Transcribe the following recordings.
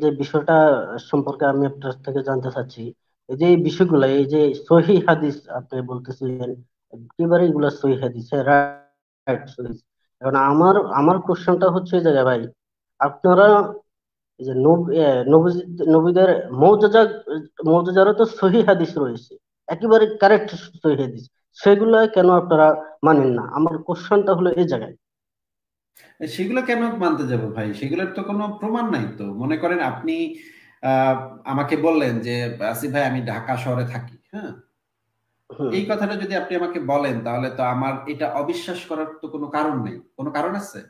যে বিষয়টা সম্পর্কে আমি আপনার থেকে জানতে চাচ্ছি। এই যে এই বিষয়গুলো, এই যে সহি হাদিস আপনি বলতেছিলেন, একেবারে এগুলা সহি হাদিস, রাইট সহি। এখন আমার আমার কোশ্চেনটা হচ্ছে এই জায়গায় ভাই, আপনারা এই যে নবীদের মৌজাজা মৌজাজারও তো সহি হাদিস রয়েছে, একেবারে কারেক্ট সহি হাদিস, সেগুলো কেন আপনারা মানেন না? আমার কোশ্চেনটা হলো এই জায়গায়। সেগুলো কেন মানতে যাব ভাই? সেগুলোর তো কোনো প্রমাণ নাই তো। মনে করেন আপনি আহ, আমাকে বললেন যে আসিফ ভাই আমি ঢাকা শহরে থাকি, হ্যাঁ, হুম। এই কথাটা যদি আপনি আমাকে বলেন তাহলে তো আমার এটা অবিশ্বাস করার তো কোনো কারণ নেই। কোনো কারণ আছে?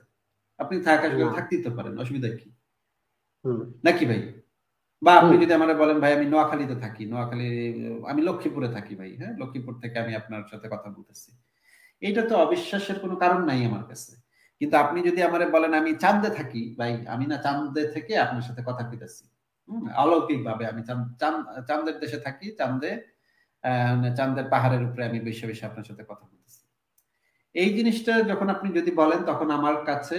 আপনি ঢাকা না। শহরে থাকতেই তো পারেন, অসুবিধা কি? হুম। নাকি ভাই? বা আপনি হুম। যদি আমার বলেন ভাই আমি নোয়াখালীতে থাকি, আমি লক্ষ্মীপুরে থাকি ভাই, হ্যাঁ, লক্ষ্মীপুর থেকে আমি আপনার সাথে কথা বলতেছি, এইটা তো অবিশ্বাসের কোনো কারণ নাই আমার কাছে। কিন্তু আপনি যদি আমারে বলেন আমি চাঁদে থাকি ভাই, আমি না চাঁদে থেকে আপনার সাথে কথা কইতেছি, অলৌকিক ভাবে আমি চাঁদের দেশে থাকি, চাঁদের পাহাড়ের উপরে আমি বসে বসে আপনার সাথে কথা বলতেছি। এই জিনিসটা যখন আপনি যদি বলেন তখন আমার কাছে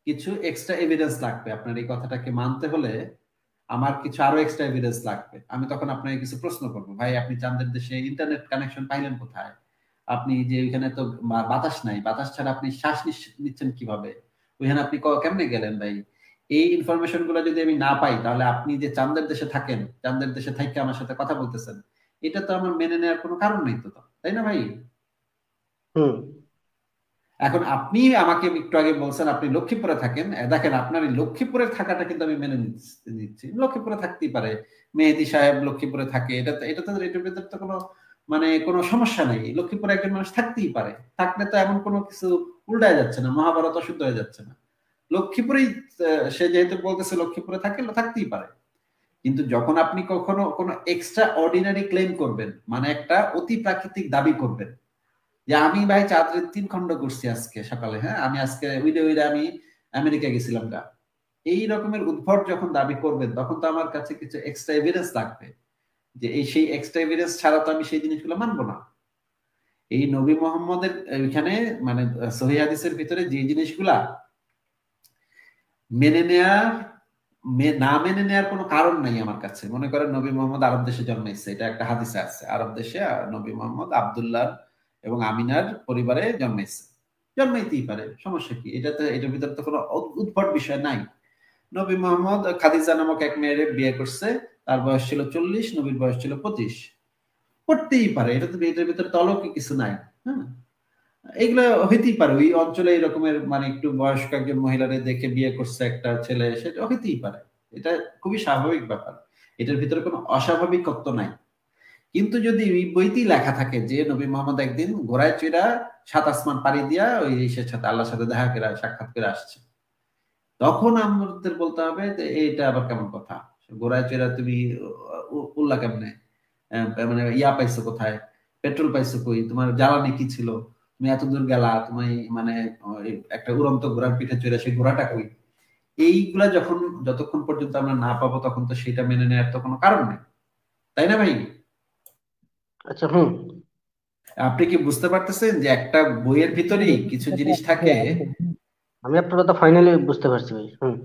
কিছু এক্সট্রা এভিডেন্স লাগবে। আপনার এই কথাটাকে মানতে হলে আমার কিছু আরো এক্সট্রা এভিডেন্স লাগবে। আমি তখন আপনাকে কিছু প্রশ্ন করবো, ভাই আপনি চাঁদের দেশে ইন্টারনেট কানেকশন পাইলেন কোথায়? আপনি যে ওইখানে তো বাতাস নাই, বাতাস ছাড়া আপনি শ্বাস নিচ্ছেন কিভাবে? ওইখানে আপনি কেমনে গেলেন ভাই? এই ইনফরমেশন গুলো যদি আমি না পাই তাহলে আপনি যে চাঁদের দেশে থাকেন, চাঁদের দেশে থাইকে আমার সাথে কথা বলতেছেন, এটা তো আমার মেনে নেওয়ার কোনো কারণ নেই তো, তাই না ভাই? হুম। এখন আপনি আমাকে একটু আগে বলছেন আপনি লক্ষ্মীপুরে থাকেন, দেখেন আপনার এই লক্ষ্মীপুরে থাকাটা কিন্তু আমি মেনে নিচ্ছি, লক্ষ্মীপুরে থাকতেই পারে, মেহেদী সাহেব লক্ষ্মীপুরে থাকে, এটা তো এটার ভিতরে তো কোনো মানে কোনো সমস্যা নেই, লক্ষ্মীপুরে একজন মানুষ থাকতেই পারে। থাকলে তো এমন কোনো কিছু উল্টায় যাচ্ছে না, মহাভারত অশুদ্ধ হয়ে যাচ্ছে না। লক্ষ্মীপুরেই সে যেহেতু বলতেছে লক্ষ্মীপুরে থাকে, থাকতেই পারে। কিন্তু যখন আপনি কখনো কোনো এক্সট্রা অর্ডিনারি ক্লেম করবেন, মানে একটা অতি প্রাকৃতিক দাবি করবেন যে আমি ভাই চাঁদের 3 খণ্ড করছি আজকে সকালে, হ্যাঁ, আমি আজকে উইডে উইডে আমি আমেরিকা গেছিলাম গা, এই রকমের উদ্ভট যখন দাবি করবেন তখন তো আমার কাছে কিছু এক্সট্রা এভিডেন্স লাগবে। যে এই সেই এক্সট্রা এভিডেন্স ছাড়া তো আমি সেই জিনিসগুলো মানবো না। এই নবী মোহাম্মদের এখানে মানে সহিহ হাদিসের ভিতরে যে জিনিসগুলা মেনে নেয়ার না মেনে নেয়ার কোনো কারণ নাই আমার কাছে। মনে করেন নবী মোহাম্মদ আরব দেশে জন্মাইছে, এটা একটা হাদিসে আছে, আরব দেশে নবী মোহাম্মদ আব্দুল্লাহ এবং আমিনার পরিবারে জন্মাইছে, জন্মাইতেই পারে, সমস্যা কি? এটাতে এটার ভিতরে তো কোনো উদ্ভট বিষয় নাই। নবী মোহাম্মদ খাদিজা নামক এক মেয়ের বিয়ে করছে, তার বয়স ছিল 40, নবীর বয়স ছিল 25, করতেই পারে, এটা তো এটার ভিতরে তো অলৌকিক কিছু নাই। হ্যাঁ, এগুলো হইতেই পারে, ওই অঞ্চলে এরকমের মানে একটু বয়স্ক একজন মহিলারে দেখে বিয়ে করছে একটা ছেলে, সেটা হইতেই পারে। এটা খুবই স্বাভাবিক ব্যাপার, এটার ভিতরে কোনো অস্বাভাবিকত্ব নাই। কিন্তু যদি ওই বইতেই লেখা থাকে যে নবী মোহাম্মদ একদিন ঘোড়ায় চড়া 7 আসমান পাড়ি দিয়া ওই ইসের সাথে, আল্লাহর সাথে দেখা করে সাক্ষাৎ করে আসছে, তখন আমাদের বলতে হবে যে এটা আবার কেমন কথা? ঘোড়ায় চড়া তুমি উল্লাহ কেমনে? মানে ইয়া পাইছো কোথায়? পেট্রোল পাইছো কই? তোমার জ্বালানি কি ছিল? তুমি এত দূর গেলা, তুমি মানে ওই একটা উড়ন্ত ঘোড়ার পিঠে চড়ে, সেই ঘোড়াটা কই? এইগুলা যখন যতক্ষণ পর্যন্ত আমরা না পাবো তখন তো সেটা মেনে নেওয়ার তো কোনো কারণ নেই, তাই না ভাই? আচ্ছা। হুম। আপনি কি বুঝতে পারতেছেন যে একটা বইয়ের ভিতরেই কিছু জিনিস থাকে? আমি আপনার কথা ফাইনালি বুঝতে পারছি ভাই। হুম।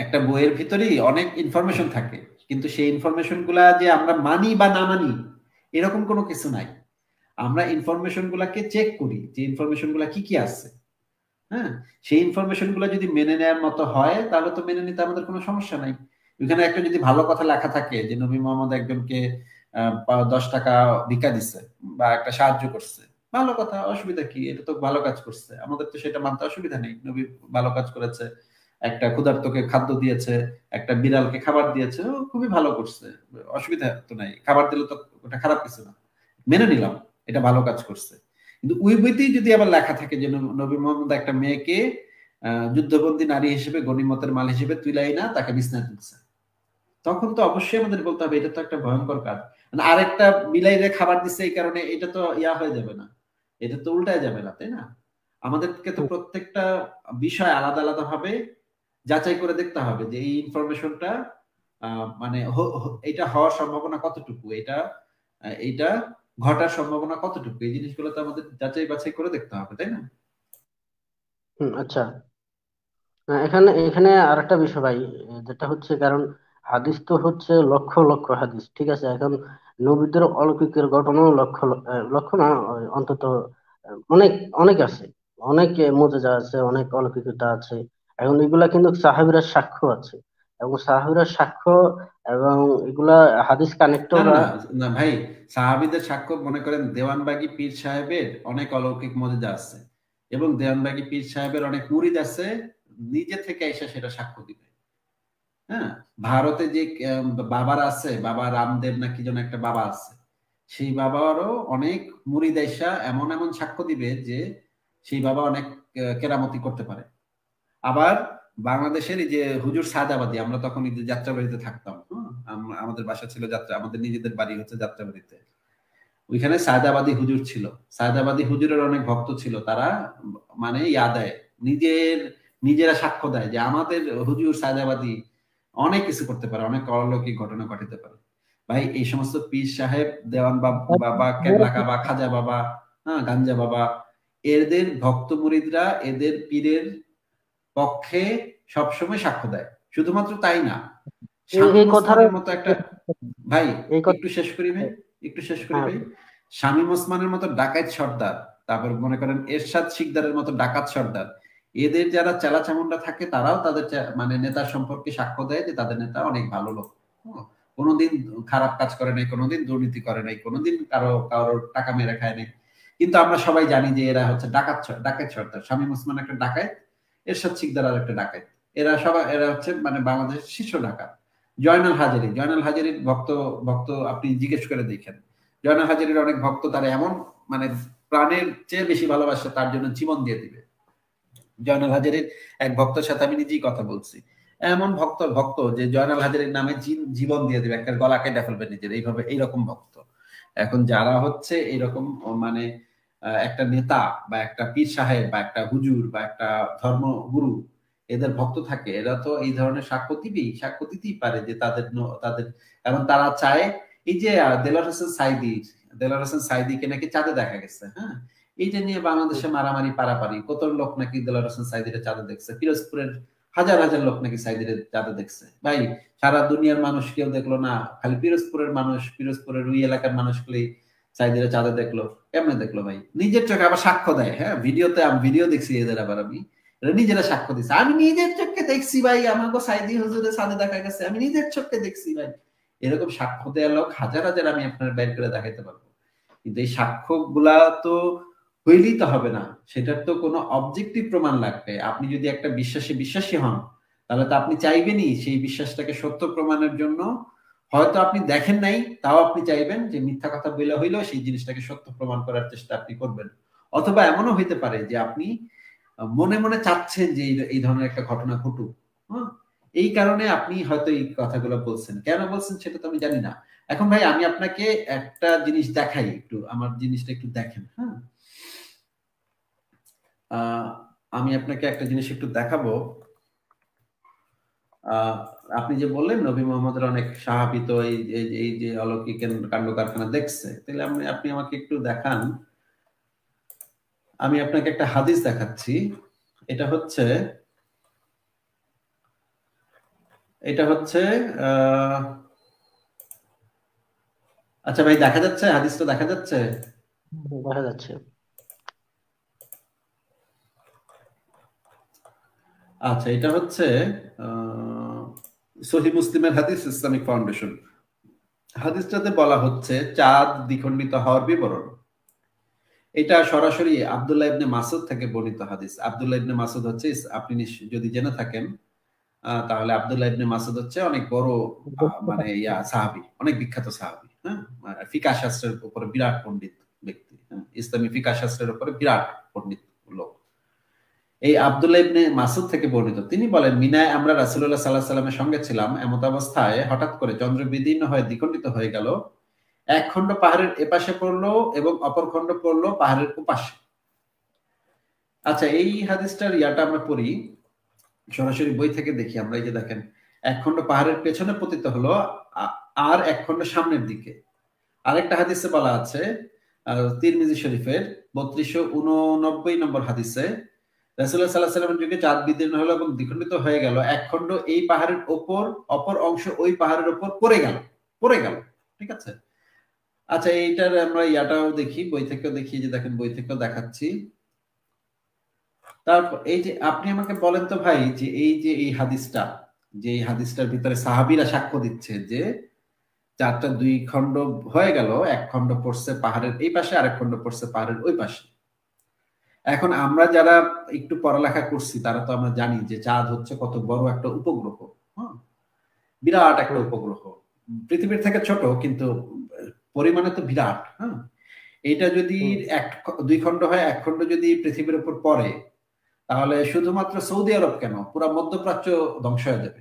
একটা বইয়ের ভিতরেই অনেক ইনফরমেশন থাকে, কিন্তু সেই ইনফরমেশন গুলা যে আমরা মানি বা না মানি এরকম কোনো কিছু নাই। আমরা ইনফরমেশন গুলাকে চেক করি যে ইনফরমেশন গুলা কি কি আছে। হ্যাঁ, সেই ইনফরমেশন গুলো যদি মেনে নেয়ার মতো হয় তাহলে তো মেনে নিতে আমাদের কোনো সমস্যা নাই। ওইখানে একটা যদি ভালো কথা লেখা থাকে যে নবী মোহাম্মদ একজনকে 10 টাকা ভিক্ষা দিচ্ছে বা একটা সাহায্য করছে, ভালো কথা, অসুবিধা কি? এটা তো ভালো কাজ করছে, আমাদের তো সেটা মানতে অসুবিধা নেই। নবী ভালো কাজ করেছে, একটা ক্ষুধার্তকে খাদ্য দিয়েছে, একটা বিড়ালকে খাবার দিয়েছে, ও খুবই ভালো করছে, অসুবিধা তো নাই, খাবার দিলে তো ওটা খারাপ কিছু না, মেনে নিলাম, এটা ভালো কাজ করছে। কিন্তু ওই বইতেই যদি আবার লেখা থাকে যে নবী মোহাম্মদ একটা মেয়েকে যুদ্ধবন্দী নারী হিসেবে গনিমতের মাল হিসেবে তুলাই না তাকে বিছনায় তুলছে, তখন তো অবশ্যই আমাদের বলতে হবে এটা তো একটা ভয়ঙ্কর কাজ। মানে আরেকটা বিলাইরে খাবার দিচ্ছে এই কারণে এটা তো ইয়া হয়ে যাবে না, এটা তো উল্টায় যাবে না, তাই না? আমাদেরকে তো হুম। প্রত্যেকটা বিষয় আলাদা আলাদা ভাবে যাচাই করে দেখতে হবে যে এই ইনফরমেশনটা মানে এটা হওয়ার সম্ভাবনা কতটুকু, এইটা ঘটার সম্ভাবনা কতটুকু, এই জিনিসগুলো তো আমাদের যাচাই বাছাই করে দেখতে হবে, তাই না? হুম। আচ্ছা। এখানে এখানে আরেকটা বিষয় ভাই, যেটা হচ্ছে কারণ হাদিস তো হচ্ছে লক্ষ লক্ষ হাদিস, ঠিক আছে? এখন নবীদের অলৌকিকের ঘটনাও লক্ষ লক্ষ না, অন্তত অনেক অনেক আছে, অনেক মুজিজা আছে, অনেক অলৌকিকতা আছে। এখন এগুলা কিন্তু সাহাবীরা সাক্ষ্য আছে, এবং সাহাবীরা সাক্ষ্য, এবং এগুলা হাদিস না না কানেক্টররা। না না ভাই, সাহাবীদের সাক্ষ্য মনে করেন দেওয়ানবাগী পীর সাহেবের অনেক অলৌকিক মজেজা আছে, এবং দেওয়ানবাগী পীর সাহেবের অনেক মুরিদ আছে, নিজে থেকে এসে সেটা সাক্ষ্য দিবে। হ্যাঁ, ভারতে যে বাবার আছে, বাবা রামদেব না কি যেন একটা বাবা আছে, সেই বাবারও অনেক মুরিদ আইসা এমন এমন সাক্ষ্য দিবে যে সেই বাবা অনেক কেরামতি করতে পারে। আবার বাংলাদেশের এই যে হুজুর সাদাবাদী, আমরা তখন এই যে যাত্রাবাড়িতে থাকতাম, আমাদের বাসা ছিল যাত্রা, আমাদের নিজেদের বাড়ি হচ্ছে যাত্রাবাড়িতে, ওইখানে সায়দাবাদী হুজুর ছিল। সায়দাবাদী হুজুরের অনেক ভক্ত ছিল, তারা মানে ইয়া দেয়, নিজেরা সাক্ষ্য দেয় যে আমাদের হুজুর সায়দাবাদী অনেক কিছু করতে পারে, অনেক অলৌকিক ঘটনা ঘটাতে পারে। ভাই এই সমস্ত পীর সাহেব, দেওয়ান বাবা, কেবলা কাবা, খাজা বাবা, হ্যাঁ, গাঞ্জা বাবা, এদের ভক্ত মুরিদরা এদের পীরের পক্ষে সবসময় সাক্ষ্য দেয়। শুধুমাত্র তাই না, এই শামীম কথাটা, ওসমানের মতো একটা, ভাই এই কথা। একটু শেষ করি ভাই, একটু শেষ করি হ্যাঁ, ভাই। শামীম ওসমানের মতো ডাকাত সর্দার, তারপর মনে করেন এরশাদ শিকদারের মতো ডাকাত সর্দার, এদের যারা চেলা চামুন্ডা থাকে তারাও তাদের মানে নেতার সম্পর্কে সাক্ষ্য দেয় যে তাদের নেতা অনেক ভালো লোক। হুম, কোনোদিন খারাপ কাজ করে নাই, কোনোদিন দুর্নীতি করে নাই, কোনোদিন কারোর টাকা মেরে খায় নাই। কিন্তু আমরা সবাই জানি যে এরা হচ্ছে ডাকাত সর্দার। শামীম ওসমান একটা ডাকাত, এরশাদ শিকদার আর একটা ডাকাত। এরা হচ্ছে মানে বাংলাদেশের শীর্ষ ডাকাত। জয়নাল হাজারীর ভক্ত ভক্ত আপনি জিজ্ঞেস করে দেখেন, জয়নাল হাজারীর অনেক ভক্ত, তারা এমন মানে প্রাণের চেয়ে বেশি ভালোবাসে, তার জন্য জীবন দিয়ে দিবে। জয়নাল হাজারীর এক ভক্তের সাথে আমি নিজেই কথা বলছি, এমন ভক্ত যে জয়নাল হাজারীর নামে জীবন দিয়ে দিবে, একটা গলা কেটে ফেলবে নিজের, এইভাবে এইরকম ভক্ত। এখন যারা হচ্ছে এইরকম মানে একটা নেতা বা একটা পীর সাহেব বা একটা হুজুর বা একটা ধর্মগুরু এদের ভক্ত থাকে, এরা তো এই ধরনের সাক্ষ্য দিতেই পারে যে তাদের, কারণ তারা চায়। এই যে দেলোয়ার হোসেন সাইদিকে নাকি চাঁদে দেখা গেছে, হ্যাঁ, এইটা নিয়ে বাংলাদেশে মারামারি পারাপারি, কত লোক নাকি দেলোয়ার হোসেন সাইদিরে চাঁদে দেখছে, পিরোজপুরের হাজার হাজার লোক নাকি সাইদিরে চাঁদে দেখছে। ভাই সারা দুনিয়ার মানুষ কেউ দেখলো না, খালি পিরোজপুরের মানুষ, পিরোজপুরের ওই এলাকার মানুষগুলি সাইদিরে চাঁদে দেখলো। কেমনে দেখলো ভাই? নিজের চোখে আবার সাক্ষ্য দেয়। হ্যাঁ, আমি ভিডিও দেখছি এদের, আবার আমি এরা নিজেরা সাক্ষ্য দিচ্ছে, আমি নিজের চোখে দেখছি ভাই, আমাকে সাইদি হুজুরের চাঁদে দেখা গেছে, আমি নিজের চোখে দেখছি ভাই। এরকম সাক্ষ্য দেওয়ার লোক হাজার হাজার আমি আপনার বের করে দেখাইতে পারবো। কিন্তু এই সাক্ষ্য গুলা তো হইলেই তো হবে না, সেটার তো কোনো অবজেক্টিভ প্রমাণ লাগবে। আপনি যদি একটা বিশ্বাসী হন, তাহলে তো আপনি চাইবেনই সেই বিশ্বাসটাকে সত্য প্রমাণের জন্য। হয়তো আপনি দেখেন নাই, তাও আপনি চাইবেন যে মিথ্যা কথা বলে হইলেও সেই জিনিসটাকে সত্য প্রমাণ করার চেষ্টা আপনি করবেন। অথবা এমনও হইতে পারে যে আপনি মনে মনে চাচ্ছেন যে এই ধরনের একটা ঘটনা ঘটুক। হ্যাঁ, এই কারণে আপনি হয়তো এই কথাগুলো বলছেন, কেন বলছেন সেটা তো আমি জানি না। এখন ভাই আমি আপনাকে একটা জিনিস দেখাই, একটু আমার জিনিসটা একটু দেখেন। হ্যাঁ, আহ, আমি আপনাকে একটা জিনিস একটু দেখাবো। আহ, আপনি যে বললেন নবী মোহাম্মদের অনেক সাহাবী তো এই যে অলৌকিক কাণ্ড কারখানা দেখছে, তাহলে আপনি আমাকে একটু দেখান। আমি আপনাকে একটা হাদিস দেখাচ্ছি। এটা হচ্ছে এটা হচ্ছে আহ আচ্ছা ভাই, দেখা যাচ্ছে হাদিসটা? দেখা যাচ্ছে? দেখা যাচ্ছে। আচ্ছা, এটা হচ্ছে আহ সহিহ মুসলিমের হাদিস, ইসলামিক ফাউন্ডেশন। হাদিসটাতে বলা হচ্ছে চাঁদ দ্বিখণ্ডিত হওয়ার বিবরণ। এটা সরাসরি আব্দুল্লাহ ইবনে মাসুদ থেকে বর্ণিত হাদিস। আব্দুল্লাহ ইবনে মাসুদ হচ্ছে, আপনি যদি জেনে থাকেন, তাহলে আব্দুল্লাহ ইবনে মাসুদ হচ্ছে অনেক বড় মানে সাহাবী, অনেক বিখ্যাত সাহাবী। হ্যাঁ, ফিকাহ শাস্ত্রের উপরে বিরাট পণ্ডিত ব্যক্তি। হ্যাঁ, ইসলামী ফিকাহ শাস্ত্রের উপরে বিরাট পণ্ডিত লোক। এই আব্দুল্লাহ ইবনে মাসুদ থেকে বর্ণিত, তিনি বলেন, মিনায় আমরা রাসূলুল্লাহ সাল্লাল্লাহু আলাইহি সাল্লামের সঙ্গে ছিলাম, এমত অবস্থায় হঠাৎ করে চন্দ্র বিদীর্ণ হয়ে দ্বিখণ্ডিত হয়ে গেল। এক খণ্ড পাহাড়ের এপাশে পড়লো এবং অপর খণ্ড পড়লো পাহাড়ের ওপাশে। আচ্ছা, এই হাদিসটার ইয়াটা আমরা পড়ি, সরাসরি বই থেকে দেখি আমরা। এই যে দেখেন, এক খণ্ড পাহাড়ের পেছনে পতিত হলো, আর এক খণ্ড সামনের দিকে। আরেকটা হাদিসে বলা আছে, তিরমিজি শরীফের 3289 নম্বর হাদিসে, রাসূলুল্লাহ সাল্লাল্লাহু আলাইহি ওয়াসাল্লামের যুগে চাঁদ বিদীর্ণ হলো এবং দ্বিখণ্ডিত হয়ে গেল, এক খণ্ড এই পাহাড়ের ওপর, অপর অংশ ওই পাহাড়ের ওপর পড়ে গেল। ঠিক আছে? আচ্ছা, এইটার আমরা ইয়াটাও দেখি, বই থেকেও দেখি, যে দেখেন বই থেকেও দেখাচ্ছি। তারপর এই যে আপনি আমাকে বলেন তো ভাই, যে এই হাদিসটা, যে এই হাদিসটার ভিতরে সাহাবীরা সাক্ষ্য দিচ্ছে যে চারটা দুই খণ্ড হয়ে গেল, এক খণ্ড পড়ছে পাহাড়ের এই পাশে, আরেক খণ্ড পড়ছে পাহাড়ের ওই পাশে। এখন আমরা যারা একটু পড়ালেখা করছি তারা তো আমরা জানি যে চাঁদ হচ্ছে কত বড় একটা উপগ্রহ। হ্যাঁ, বিরাট একটা উপগ্রহ, পৃথিবীর থেকে ছোট কিন্তু পরিমাণে তো বিরাট। হ্যাঁ, এটা যদি দুই খণ্ড হয়, এক খণ্ড যদি পৃথিবীর উপর পড়ে, তাহলে শুধুমাত্র সৌদি আরব কেন, পুরো মধ্যপ্রাচ্য ধ্বংস হয়ে যাবে।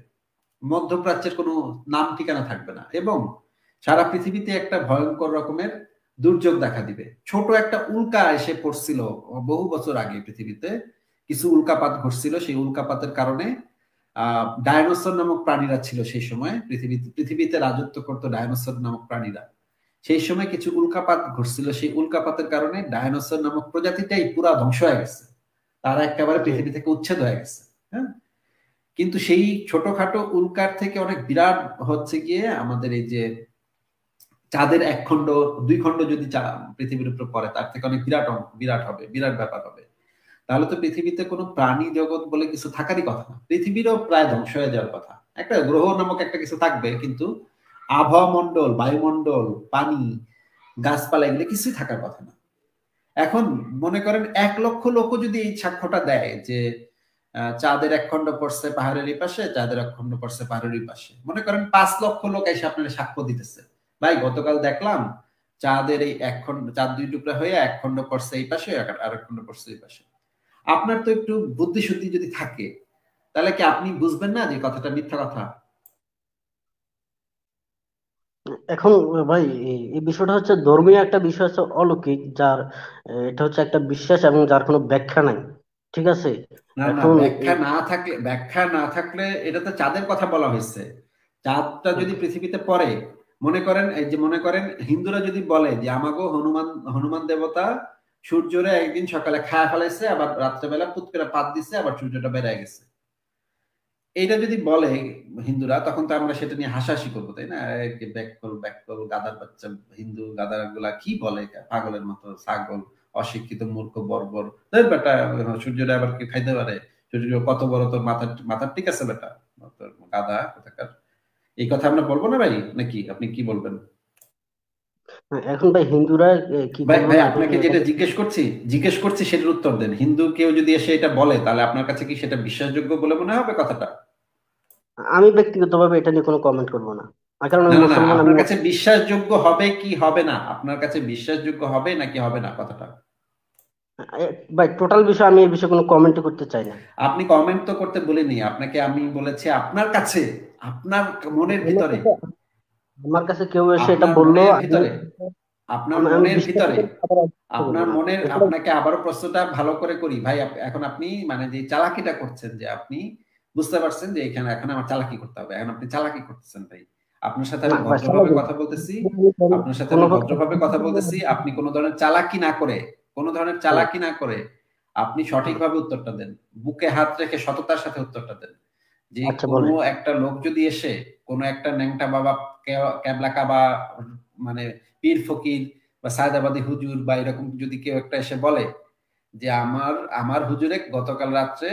মধ্যপ্রাচ্যের কোনো নাম ঠিকানা থাকবে না, এবং সারা পৃথিবীতে একটা ভয়ঙ্কর রকমের দুর্যোগ দেখা দিবে। ছোট একটা উল্কা এসে পড়ছিল বহু বছর আগে, পৃথিবীতে কিছু উল্কাপাত ঘটছিল, সেই উল্কাপাতের কারণে ডায়নোসর নামক প্রাণীরা ছিল সেই সময় পৃথিবীতে রাজত্ব করতো ডায়নোসর নামক প্রাণীরা। সেই সময় কিছু উল্কাপাত ঘটছিল, সেই উল্কাপাতের কারণে ডায়নোসর নামক প্রজাতিটাই পুরা ধ্বংস হয়ে গেছে, তারা একেবারে পৃথিবী থেকে উচ্ছেদ হয়ে গেছে। হ্যাঁ, কিন্তু সেই ছোটখাটো উল্কার থেকে অনেক বিরাট হচ্ছে গিয়ে আমাদের এই যে চাঁদের এক খণ্ড দুই খণ্ড যদি পৃথিবীর উপর পড়ে, তার থেকে অনেক বিরাট হবে, বিরাট ব্যাপার হবে। তাহলে তো পৃথিবীতে কোনো প্রাণী জগৎ বলে কিছু থাকারই কথা না, পৃথিবীরও প্রায় ধ্বংস হয়ে যাওয়ার কথা। একটা গ্রহ নামক একটা কিছু থাকবে, কিন্তু আবহাওয়া মন্ডল, বায়ুমন্ডল, পানি, গাছপালা এগুলো কিছুই থাকার কথা না। এখন মনে করেন 1,00,000 লোক যদি এই সাক্ষ্যটা দেয় যে চাঁদের এক খণ্ড পড়ছে পাহাড়ের এই পাশে, চাঁদের এক খণ্ড পড়ছে পাহাড়ের এই পাশে, মনে করেন 5,00,000 লোক এসে আপনার সাক্ষ্য দিতেছে, ভাই গতকাল দেখলাম চাঁদের এই এক খণ্ড, চাঁদ দুই টুকরা হয়ে এক খণ্ড পড়ছে এই পাশে, আর এক খণ্ড পড়ছে এই পাশে। আপনার তো একটু বুদ্ধি শুদ্ধি যদি থাকে, তাহলে কি আপনি বুঝবেন না যে কথাটা মিথ্যা কথা? এখন ভাই এই বিষয়টা হচ্ছে ধর্মীয় একটা বিষয়, হচ্ছে অলৌকিক, যার এটা হচ্ছে একটা বিশ্বাস এবং যার কোনো ব্যাখ্যা নাই। ঠিক আছে? না না, এখন ব্যাখ্যা না থাকলে এটা তো চাঁদের কথা বলা হয়েছে। চাঁদটা যদি পৃথিবীতে পড়ে, মনে করেন এই যে মনে করেন হিন্দুরা যদি বলে যে আমাগো হনুমান হনুমান দেবতা সূর্যরে একদিন সকালে খায়া ফেলাইছে, আবার রাত্রেবেলা পুত করে পাত দিছে, আবার সূর্যটা বেড়ে গেছে, এইটা যদি বলে হিন্দুরা, তখন তো আমরা সেটা নিয়ে হাসাহাসি করবো, তাই না? ব্যাককল ব্যাককল গাদার বাচ্চা, হিন্দু গাদার গুলা কি বলে, পাগলের মতো, ছাগল, অশিক্ষিত, মূর্খ, বর্বর। বেটা, সূর্যটা আবার কি খাইতে পারে? সূর্য কত বড়, তোর মাথার ঠিক আছে বেটা, তোর গাদা কোথাকার। এই কথা আমরা বলবো না ভাই, নাকি আপনি কি বলবেন? এখন ভাই হিন্দুরা কি ভাই করলো ভাই না, আপনাকে যেটা জিজ্ঞেস করছি সেটার উত্তর দেন। হিন্দু কেউ যদি এসে এটা বলে, তাহলে আপনার কাছে কি সেটা বিশ্বাসযোগ্য বলে মনে হবে কথাটা? আমি ব্যক্তিগতভাবে এটা নিয়ে কোনো কমেন্ট করবো না। কারণ না আমি না না, মুসলমান, আমি আপনার কাছে বিশ্বাসযোগ্য হবে কি হবে না, আপনার কাছে বিশ্বাসযোগ্য হবে নাকি হবে না কথাটা? ভাই টোটাল বিষয় আমি এই বিষয়ে কোনো কমেন্ট করতে চাই না। আপনি কমেন্ট তো করতে বলিনি, আপনাকে আমি বলেছি আপনার কাছে, আপনার মনের আমার ভিতরে, কাছে আমার কাছে কেউ এসে এটা আপনার বললো, মনের আমি ভিতরে, আপনার আমি মনের বিশ্বাস ভিতরে, করি, আবার অবিশ্বাস করবো আপনার না মনের, এটা। আপনাকে আবারও প্রশ্নটা ভালো করে করি ভাই। এখন আপনি মানে যে চালাকিটা করছেন, যে আপনি বুঝতে পারছেন যে এখানে এখন আমার চালাকি করতে হবে, এখন আপনি চালাকি করতেছেন ভাই। আপনার সাথে না আমি ভাই, ভদ্রভাবে কথা বলতেছি, আপনার সাথে আমি ভদ্রভাবে কথা বলতেছি, আপনি কোনো ধরনের চালাকি না করে, কোনো ধরনের চালাকি না করে আপনি সঠিকভাবে উত্তরটা দেন, বুকে হাত রেখে সততার সাথে উত্তরটা দেন। যে আচ্ছা কোনো বলেন। একটা লোক যদি এসে, কোনো একটা ন্যাংটা বাবা, ক্যাবলা কাবা, মানে পীর ফকির বা সায়দাবাদী হুজুর বা এরকম যদি কেউ একটা এসে বলে যে আমার আমার হুজুরে গতকাল রাত্রে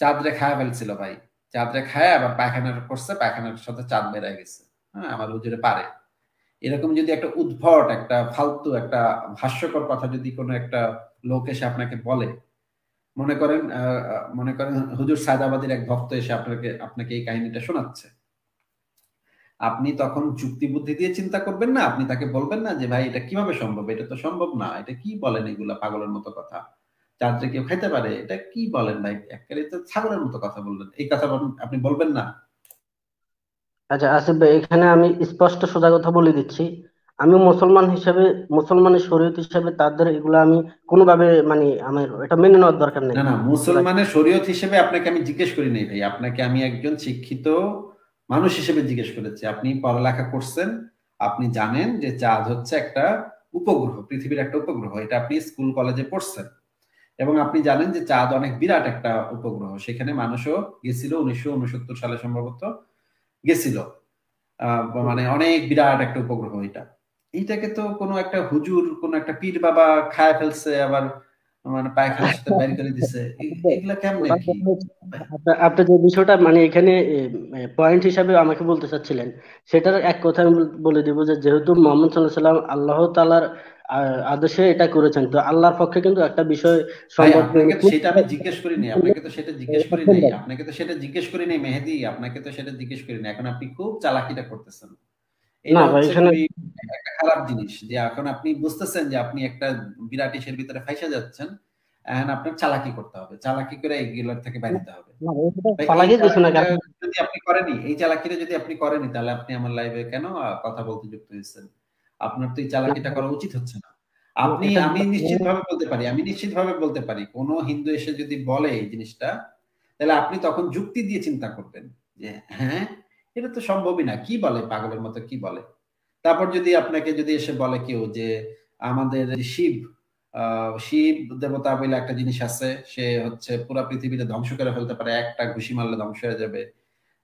চাঁদরে খায়া ফেলছিল ভাই, চাঁদরে খায় আবার পায়খানা করছে, পায়খানার সাথে চাঁদ বেড়ে গেছে, হ্যাঁ আমার হুজুরে পারে, এরকম যদি একটা উদ্ভট, একটা ফালতু, একটা হাস্যকর কথা যদি কোনো একটা লোক এসে আপনাকে বলে, মনে করেন হুজুর সায়দাবাদীর এক ভক্ত এসে আপনাকে এই কাহিনীটা শোনাচ্ছে, আপনি তখন যুক্তি বুদ্ধি দিয়ে চিন্তা করবেন না? আপনি তাকে বলবেন না যে ভাই এটা কিভাবে সম্ভব, এটা তো সম্ভব না, এটা কি বলেন এগুলা পাগলের মতো কথা, চাঁদরে কেউ খাইতে পারে, এটা কি বলেন ভাই, একেবারে তো ছাগলের মতো কথা বললেন, এই কথা আপনি বলবেন না? আচ্ছা আসিফ ভাই, এখানে আমি স্পষ্ট সোজা কথা বলে দিচ্ছি। আমি মুসলমান হিসেবে, মুসলমানের শরীয়ত হিসেবে তাদের এগুলা আমি কোনোভাবে মানে আমার এটা মেনে নেওয়ার দরকার নেই। না না, ওরা মুসলমানের শরীয়ত হিসেবে আপনাকে আমি জিজ্ঞেস করি নাই ভাই, আপনাকে আমি একজন শিক্ষিত মানুষ হিসেবে জিজ্ঞেস করেছি। আপনি পড়ালেখা করছেন, আপনি জানেন যে চাঁদ হচ্ছে একটা উপগ্রহ, পৃথিবীর একটা উপগ্রহ, এটা আপনি স্কুল কলেজে পড়ছেন। এবং আপনি জানেন যে চাঁদ অনেক বিরাট একটা উপগ্রহ, সেখানে মানুষও গেছিল 1969 সালে সম্ভবত গেছিল। হুম। মানে অনেক বিরাট একটা উপগ্রহ এটা। এইটাকে তো কোনো একটা হুজুর, কোনো একটা পীর বাবা খায় ফেলছে, আবার মানে পায়খানার সাথে বাইর করে দিছে। এগুলা কেমনে ওটা কি? আপনি যে বিষয়টা মানে এখানে পয়েন্ট হিসাবে আমাকে বলতে চাচ্ছিলেন, সেটার এক কথা আমি বলে দিব যে যেহেতু মোহাম্মদ সাল্লাহ সাল্লাম আল্লাহ তাআলার আদেশে এটা করেছেন, তো আল্লাহর পক্ষে কিন্তু একটা বিষয় ভাই সম্ভব আপনাকে তো সেটা আমি জিজ্ঞেস করি নাই। করলে আপনাকে তো সেটা জিজ্ঞেস এটা করি নাই। সম্ভব। আপনাকে তো সেটা জিজ্ঞেস করি নাই মেহেদী। আপনাকে তো সেটা জিজ্ঞেস করি নাই। এখন আপনি খুব চালাকিটা করতেছেন। না এটা ভাই, হচ্ছে এখানে খুবই একটা খারাপ জিনিস যে এখন আপনি বুঝতেছেন যে আপনি একটা বিরাট ইসের ভিতরে ফাইসা যাচ্ছেন। এখন আপনার চালাকি করতে হবে। চালাকি করে এগুলোর থেকে বাইরে হতে হবে। না ভাই, এটা ভাই এই চালাকি কিছু না, চালাকিটা কারণ যদি আপনি করেনই, এই চালাকিটা যদি আপনি করেনই, তাহলে আপনি আমার লাইভে কেন কথা বলতে যুক্ত হয়েছেন? আপনার তো এই না, চালাকিটা করা উচিত হচ্ছে না। আপনি এটা আমি নিশ্চিতভাবে বলতে পারি কোন হিন্দু এসে যদি বলে এই জিনিসটা, তাহলে আপনি তখন যুক্তি দিয়ে চিন্তা করবেন যে হ্যাঁ, এটা তো সম্ভবই না। কি বলে পাগলের মতো কি বলে? তারপর যদি আপনাকে যদি এসে বলে কেউ যে আমাদের শিব শিব দেবতা বলে একটা জিনিস আছে, সে হচ্ছে পুরা পৃথিবীতে ধ্বংস করে ফেলতে পারে, একটা ঘুষি মারলে ধ্বংস হয়ে যাবে।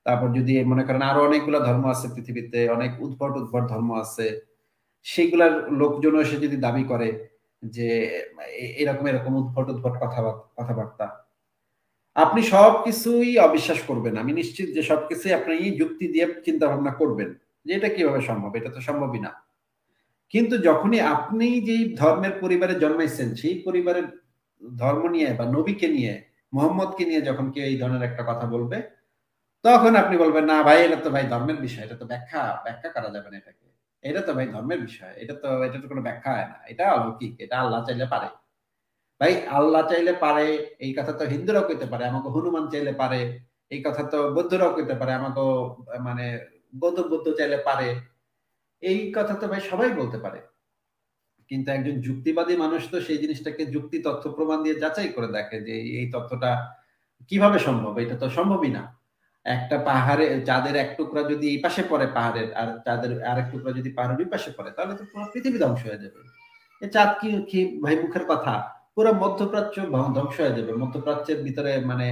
তারপর যদি মনে করেন আরো অনেকগুলো ধর্ম আছে পৃথিবীতে, অনেক উদ্ভট উদ্ভট ধর্ম আছে, সেগুলার লোকজন এসে যদি দাবি করে যে এরকম এরকম উদ্ভট উদ্ভট কথাবার্তা, আপনি সবকিছুই অবিশ্বাস করবেন। আমি নিশ্চিত যে সবকিছুই আপনি যুক্তি দিয়ে চিন্তা ভাবনা করবেন যে এটা কিভাবে সম্ভব, এটা তো সম্ভবই না। কিন্তু যখনই আপনি যেই ধর্মের পরিবারে জন্মাইছেন, সেই পরিবারের ধর্ম নিয়ে বা নবীকে নিয়ে, মোহাম্মদকে নিয়ে যখন কেউ এই ধরনের একটা কথা বলবে, তখন আপনি বলবেন না ভাই এটা তো ভাই ধর্মের বিষয়, এটা তো ব্যাখ্যা ব্যাখ্যা করা যাবে না এটাকে। এটা তো ভাই ধর্মের বিষয়, এটা তো কোনো ব্যাখ্যা হয় না, এটা অলৌকিক, এটা আল্লাহ চাইলে পারে। ভাই আল্লাহ চাইলে পারে, এই কথা তো হিন্দুরাও কইতে পারে, আমাকে হনুমান চাইলে পারে, এই কথা তো বৌদ্ধরাও কইতে পারে, আমাকে মানে গৌতম বুদ্ধ চাইলে পারে, এই কথা তো ভাই সবাই বলতে পারে। কিন্তু একজন যুক্তিবাদী মানুষ তো সেই জিনিসটাকে যুক্তি তথ্য প্রমাণ দিয়ে যাচাই করে দেখে যে এই তথ্যটা কিভাবে সম্ভব, এটা তো সম্ভবই না। একটা পাহাড়ে চাঁদের এক টুকরা যদি এই পাশে পড়ে পাহাড়ের, আর চাঁদের আরেক টুকরা যদি পাহাড়ের ওই পাশে পড়ে, তাহলে তো পুরো পৃথিবী ধ্বংস হয়ে যাবে। এই চাঁদ কি কি ভাই মুখের কথা? পুরো মধ্যপ্রাচ্য ধ্বংস হয়ে যাবে। মধ্যপ্রাচ্যের ভিতরে মানে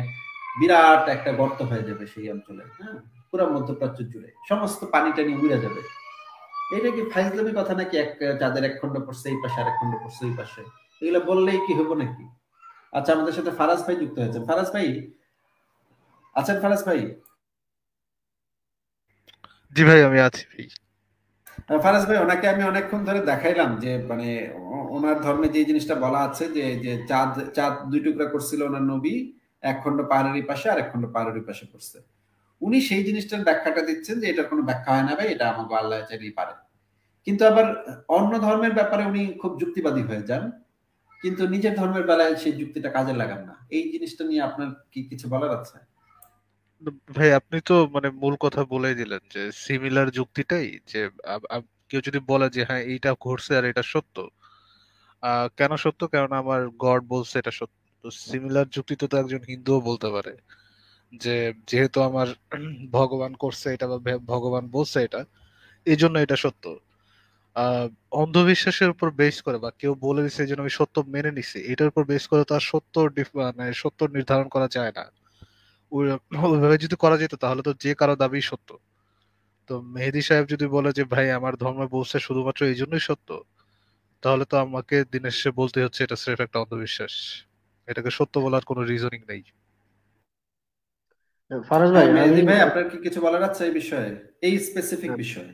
বিরাট একটা গর্ত হয়ে যাবে সেই অঞ্চলে। হ্যাঁ, পুরো মধ্যপ্রাচ্য জুড়ে সমস্ত পানি টানি উড়ে যাবে। এটা কি ফাইজলামি কথা নাকি? এক চাঁদের এক খন্ড পড়ছে এই পাশে, আরেক খন্ড পড়ছে ওই পাশে, এগুলো বললেই কি হবো নাকি? আচ্ছা, আমাদের সাথে ফারাজ ভাই যুক্ত হয়েছেন। ফারাজ ভাই আছেন? ফারাজ ভাই, জি ভাই, আমি আছি ভাই। ফারাজ ভাই ওনাকে আমি অনেকক্ষণ ধরে দেখাইলাম যে মানে ওনার ধর্মে যে জিনিসটা বলা আছে যে যে চাঁদ চাঁদ দুই টুকরা করছিল ওনার নবী, এক খন্ড পাহাড়ের পাশে আর এক খন্ড পাহাড়ের পাশে পড়ছে। উনি সেই জিনিসটার ব্যাখ্যাটা দিচ্ছেন যে এটার কোনো ব্যাখ্যা হয় না ভাই, এটা আমাকে আল্লাহ চাইলেই পারে। কিন্তু আবার অন্য ধর্মের ব্যাপারে উনি খুব যুক্তিবাদী হয়ে যান, কিন্তু নিজের ধর্মের বেলায় সেই যুক্তিটা কাজে লাগান না। এই জিনিসটা নিয়ে আপনার কি কিছু বলার আছে? ভাই আপনি তো মানে মূল কথা বলেই দিলেন যে সিমিলার যুক্তিটাই, যে কেউ যদি বলে যে হ্যাঁ এইটা ঘটছে আর এটা সত্য, কেন সত্য? কারণ আমার গড বলছে এটা সত্য। তো সিমিলার যুক্তি তো একজন হিন্দুও বলতে পারে যে যেহেতু আমার ভগবান করছে এটা বা ভগবান বলছে এটা, এই জন্য এটা সত্য। আহ অন্ধবিশ্বাসের উপর বেস করে বা কেউ বলে দিচ্ছে এই জন্য আমি সত্য মেনে নিছি, এটার উপর বেস করে তো আর সত্য মানে সত্য নির্ধারণ করা যায় না। ওইভাবে যদি করা যেত তাহলে তো যে কারো দাবি সত্য। তো মেহেদী সাহেব যদি বলে যে ভাই আমার ধর্ম বলছে শুধুমাত্র এই জন্যই সত্য, তাহলে তো আমাকে দিনের শেষে বলতে হচ্ছে এটা স্রেফ একটা অন্ধবিশ্বাস। এটাকে সত্য বলার কোনো রিজনিং নেই। ফারাজ ভাই হ্যাঁ আমি মেহেদী ভাই, আপনার কি কিছু বলার আছে এই বিষয়ে, এই স্পেসিফিক বিষয়ে?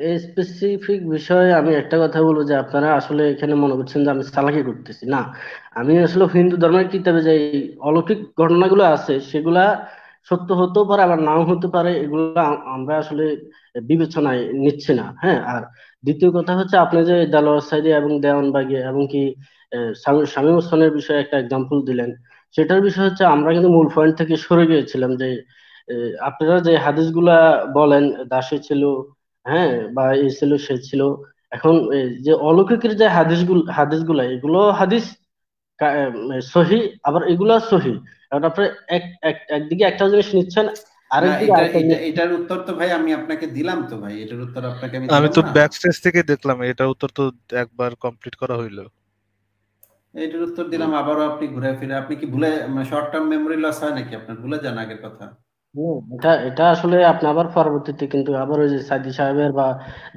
এই স্পেসিফিক বিষয়ে আমি একটা কথা বলবো যে আপনারা আসলে এখানে মনে করছেন যে আমি চালাকি করতেছি না। আমি আসলে হিন্দু ধর্মের কিতাবে যে এই অলৌকিক ঘটনাগুলো আছে সেগুলা সত্য হতেও পারে আবার নাও হতে পারে, এগুলো আমরা আসলে বিবেচনায় নিচ্ছি না। হ্যাঁ, আর দ্বিতীয় কথা হচ্ছে আপনি যে দেলোয়ার সাইদি এবং দেওয়ানবাগী এবং কি শামীম ওসমানের বিষয়ে একটা এক্সাম্পল দিলেন, সেটার বিষয় হচ্ছে আমরা কিন্তু মূল পয়েন্ট থেকে সরে গিয়েছিলাম যে আপনারা যে হাদিসগুলা বলেন, দাসী ছিল, হ্যাঁ, বা এই ছিল সে ছিল। এখন এই যে অলৌকিকের যে হাদিসগুলা এগুলো হাদিস সহি, আবার এগুলা সহি। এখন আপনি একদিকে একটা জিনিস নিচ্ছেন, না, আরেকদিকে এটা আরেকটা এটা জিনিস। এটার উত্তর তো ভাই আমি আপনাকে দিলাম তো ভাই, এটার উত্তর আপনাকে আমি আমি দিলাম তো না। ব্যাক স্টেজ থেকে দেখলাম, এটার উত্তর তো একবার কমপ্লিট করা হইলো। এইটার উত্তর দিলাম আবারও আপনি ঘুরে ফিরে। আপনি কি ভুলে, শর্ট টার্ম মেমোরি লস হয় নাকি আপনার? ভুলে যান আগের কথা? এটা এটা আসলে আপনি আবার পরবর্তীতে কিন্তু আবার ওই যে সাইদি সাহেবের বা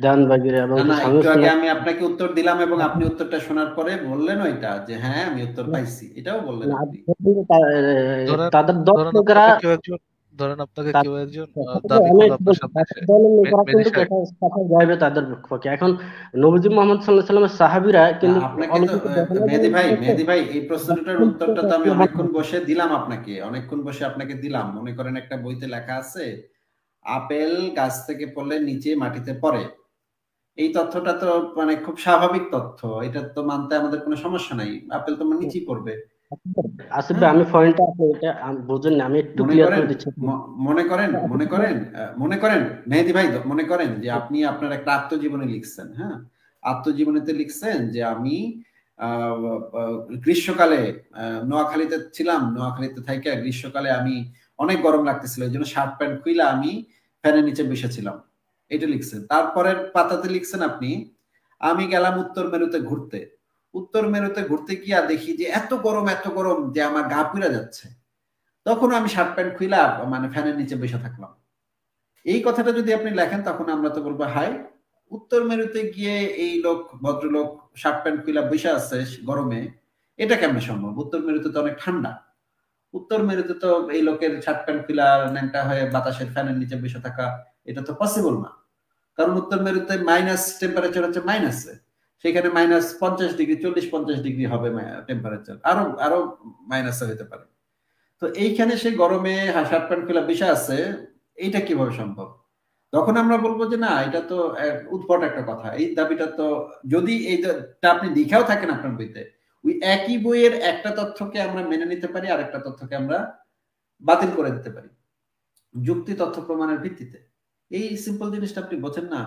দেওয়ানবাগির এবং না কি না, স্বামী একটু আগে ওসমান আমি আপনাকে উত্তর দিলাম এবং আপনি উত্তরটা শোনার পরে বললেন ওইটা যে হ্যাঁ আমি উত্তর পাইছি, এটাও বললেন আপনি। ধরেন তাদের দল ধরেন লোকেরা আপনাকে কেউ একজন ধরেন আপনাকে কেউ একজন দাবি আমি করলো একটু আপনার বলছি, সামনে এসে, তাদের দলের লোকেরা মেহেদী কিন্তু সাহেব, কথা যাইবে তাদের পক্ষে। এখন নবীজি মোহাম্মদ সাল্লাহ সাল্লামের সাহাবীরা না কিন্তু আপনাকে তো অলৌকিক ঘটনা মেহেদী বর্ণনা ভাই, করেছে। মেহেদী ভাই এই প্রশ্নটার উত্তরটা তো আমি অনেকক্ষণ বসে দিলাম আপনাকে, অনেকক্ষণ বসে আপনাকে দিলাম। মনে করেন একটা বইতে লেখা আছে আপেল গাছ থেকে পড়লে নিচে মাটিতে পড়ে, এই তথ্যটা তো মানে খুব স্বাভাবিক তথ্য, এটা তো মানতে আমাদের কোনো সমস্যা নাই, আপেল তোমার নিচেই পড়বে। আসিফ ভাই, হ্যাঁ, আমি পয়েন্টটা আপনি এটা বুঝেন না, আমি একটু মনে ক্লিয়ার করেন, করে দিচ্ছি। মনে করেন মেহেদী ভাই, মনে করেন যে আপনি আপনার একটা আত্মজীবনী লিখছেন। হ্যাঁ, আত্মজীবনীতে লিখছেন যে আমি আহ, আহ, গ্রীষ্মকালে নোয়াখালীতে ছিলাম, নোয়াখালীতে থাইকা গ্রীষ্মকালে আমি অনেক গরম লাগতেছিল, এই জন্য শার্ট প্যান্ট খুইলা আমি ফ্যানের নিচে বসেছিলাম, এটা লিখছেন। তারপরের পাতাতে লিখছেন আপনি আমি গেলাম উত্তর মেরুতে ঘুরতে, উত্তর মেরুতে ঘুরতে গিয়া দেখি যে এত গরম এত গরম যে আমার গা পুড়া যাচ্ছে, তখন আমি শার্ট প্যান্ট খুইলা মানে ফ্যানের নিচে বসে থাকলাম। এই কথাটা যদি আপনি লেখেন তখন আমরা তো বলবো হাই, উত্তর মেরুতে গিয়ে এই লোক, ভদ্রলোক শার্ট প্যান্ট খুইলা বসে আছে গরমে, এটা কেমনে সম্ভব? উত্তর মেরুতে তো অনেক ঠান্ডা, উত্তর মেরুতে তো এই লোকের শার্ট প্যান্ট খুইলা ন্যাংটা হয়ে বাতাসের ফ্যানের নিচে বসে থাকা এটা তো পসিবল না। কারণ উত্তর মেরুতে মাইনাস টেম্পারেচার হচ্ছে মাইনাসে, সেখানে -50 ডিগ্রি, 40-50 ডিগ্রি হবে টেম্পারেচার, আরো আরো মাইনাসে হতে পারে। তো এইখানে সে গরমে শার্ট প্যান্ট খুলে বসে আছে, এইটা কিভাবে সম্ভব? তখন আমরা বলবো যে না, এটা তো উদ্ভট একটা কথা, এই দাবিটা তো, যদি এইটা আপনি লিখাও থাকেন আপনার বইতে, ওই একই বইয়ের একটা তথ্যকে আমরা মেনে নিতে পারি আর একটা তথ্যকে আমরা বাতিল করে দিতে পারি যুক্তি তথ্য প্রমাণের ভিত্তিতে। এই সিম্পল জিনিসটা আপনি বোঝেন না।